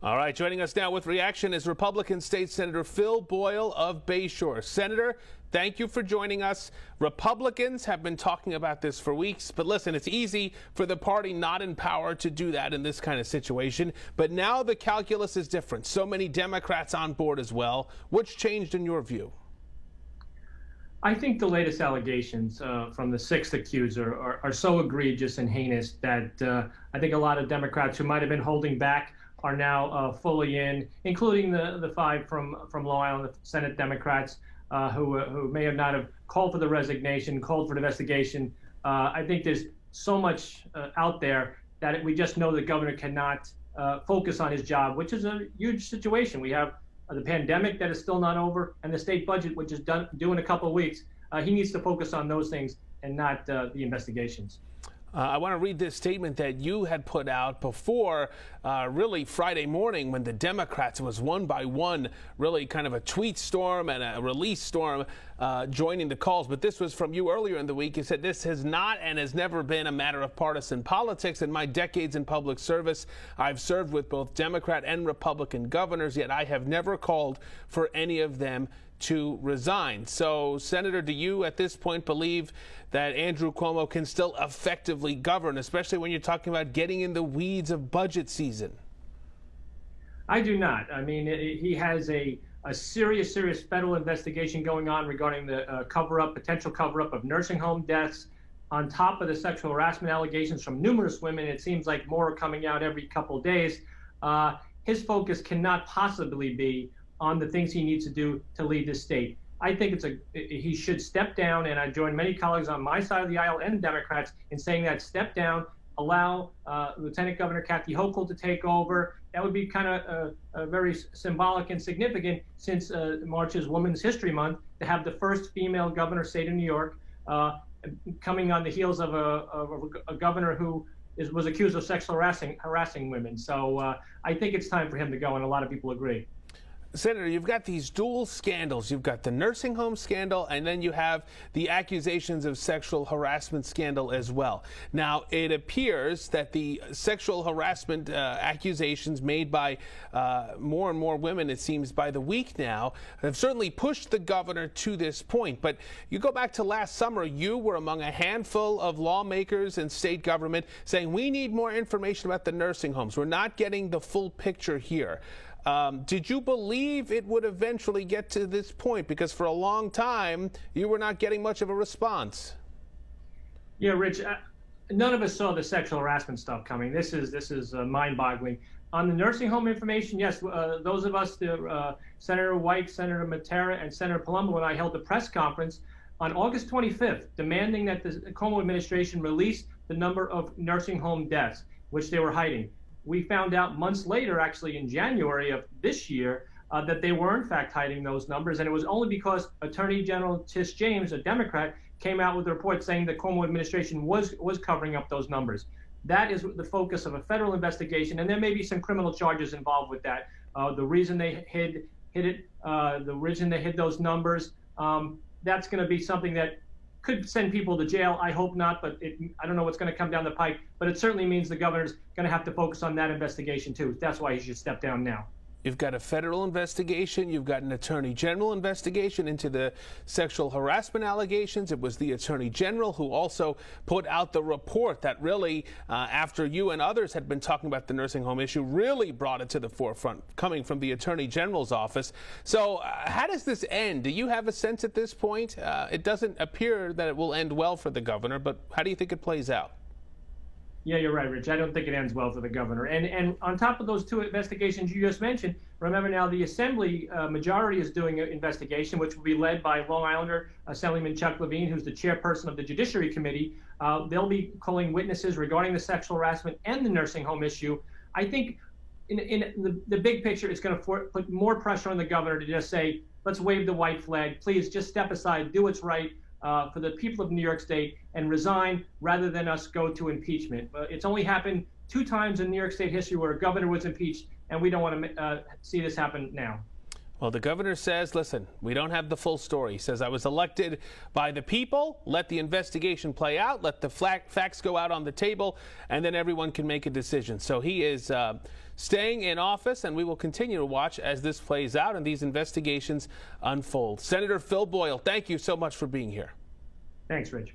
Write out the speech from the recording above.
All right, joining us now with reaction is Republican State Senator Phil Boyle of Bayshore. Senator, thank you for joining us. Republicans have been talking about this for weeks, but listen, it's easy for the party not in power to do that in this kind of situation. But now the calculus is different. So many Democrats on board as well. What's changed in your view? I think the latest allegations from the sixth accuser are so egregious and heinous that I think a lot of Democrats who might have been holding back are now fully in, including the five from Long Island, the Senate Democrats who may have not have called for the resignation, called for the investigation. I think there's so much out there that we just know the governor cannot focus on his job, which is a huge situation. We have the pandemic that is still not over, and the state budget, which is due in a couple of weeks. He needs to focus on those things and not the investigations. I want to read this statement that you had put out before really Friday morning when the Democrats was one by one, really kind of a tweet storm and a release storm joining the calls. But this was from you earlier in the week. You said, "This has not and has never been a matter of partisan politics. In my decades in public service, I've served with both Democrat and Republican governors, yet I have never called for any of them to resign." So, Senator, do you at this point believe that Andrew Cuomo can still effectively govern, especially when you're talking about getting in the weeds of budget season? I do not. I mean, he has a serious federal investigation going on regarding the potential cover-up of nursing home deaths, on top of the sexual harassment allegations from numerous women. It seems like more are coming out every couple of days. His focus cannot possibly be on the things he needs to do to lead the state. I think he should step down, and I join many colleagues on my side of the aisle and Democrats in saying that step down, allow Lieutenant Governor Kathy Hochul to take over. That would be kind of very symbolic and significant, since March is Women's History Month, to have the first female governor state of New York, coming on the heels of a governor who was accused of sexual harassing women. So I think it's time for him to go, and a lot of people agree. Senator, you've got these dual scandals. You've got the nursing home scandal, and then you have the accusations of sexual harassment scandal as well. Now, it appears that the sexual harassment accusations made by more and more women, it seems, by the week now, have certainly pushed the governor to this point. But you go back to last summer, you were among a handful of lawmakers and state government saying we need more information about the nursing homes. We're not getting the full picture here. Did you believe it would eventually get to this point? Because for a long time, you were not getting much of a response. Yeah, Rich, none of us saw the sexual harassment stuff coming. This is mind-boggling. On the nursing home information, yes, those of us, Senator White, Senator Matera, and Senator Palumbo and I held a press conference on August 25th, demanding that the Cuomo administration release the number of nursing home deaths, which they were hiding. We found out months later, actually in January of this year, that they were in fact hiding those numbers, and it was only because Attorney General Tish James, a Democrat, came out with a report saying the Cuomo administration was covering up those numbers. That is the focus of a federal investigation, and there may be some criminal charges involved with that. The reason they hid it, the reason they hid those numbers, that's going to be something that could send people to jail. I hope not, but I don't know what's going to come down the pike. But it certainly means the governor's going to have to focus on that investigation too. That's why he should step down now. You've got a federal investigation. You've got an attorney general investigation into the sexual harassment allegations. It was the attorney general who also put out the report that really, after you and others had been talking about the nursing home issue, really brought it to the forefront, coming from the attorney general's office. So how does this end? Do you have a sense at this point? It doesn't appear that it will end well for the governor, but how do you think it plays out? Yeah, you're right, Rich. I don't think it ends well for the governor. And on top of those two investigations you just mentioned, remember now the Assembly majority is doing an investigation, which will be led by Long Islander Assemblyman Chuck Levine, who's the chairperson of the Judiciary Committee. They'll be calling witnesses regarding the sexual harassment and the nursing home issue. I think in the big picture, it's going to put more pressure on the governor to just say, let's wave the white flag. Please just step aside, do what's right for the people of New York State, and resign rather than us go to impeachment. It's only happened 2 times in New York State history where a governor was impeached, and we don't want to see this happen now. Well, the governor says, listen, we don't have the full story. He says, I was elected by the people. Let the investigation play out. Let the facts go out on the table, and then everyone can make a decision. So he is staying in office, and we will continue to watch as this plays out and these investigations unfold. Senator Phil Boyle, thank you so much for being here. Thanks, Rich.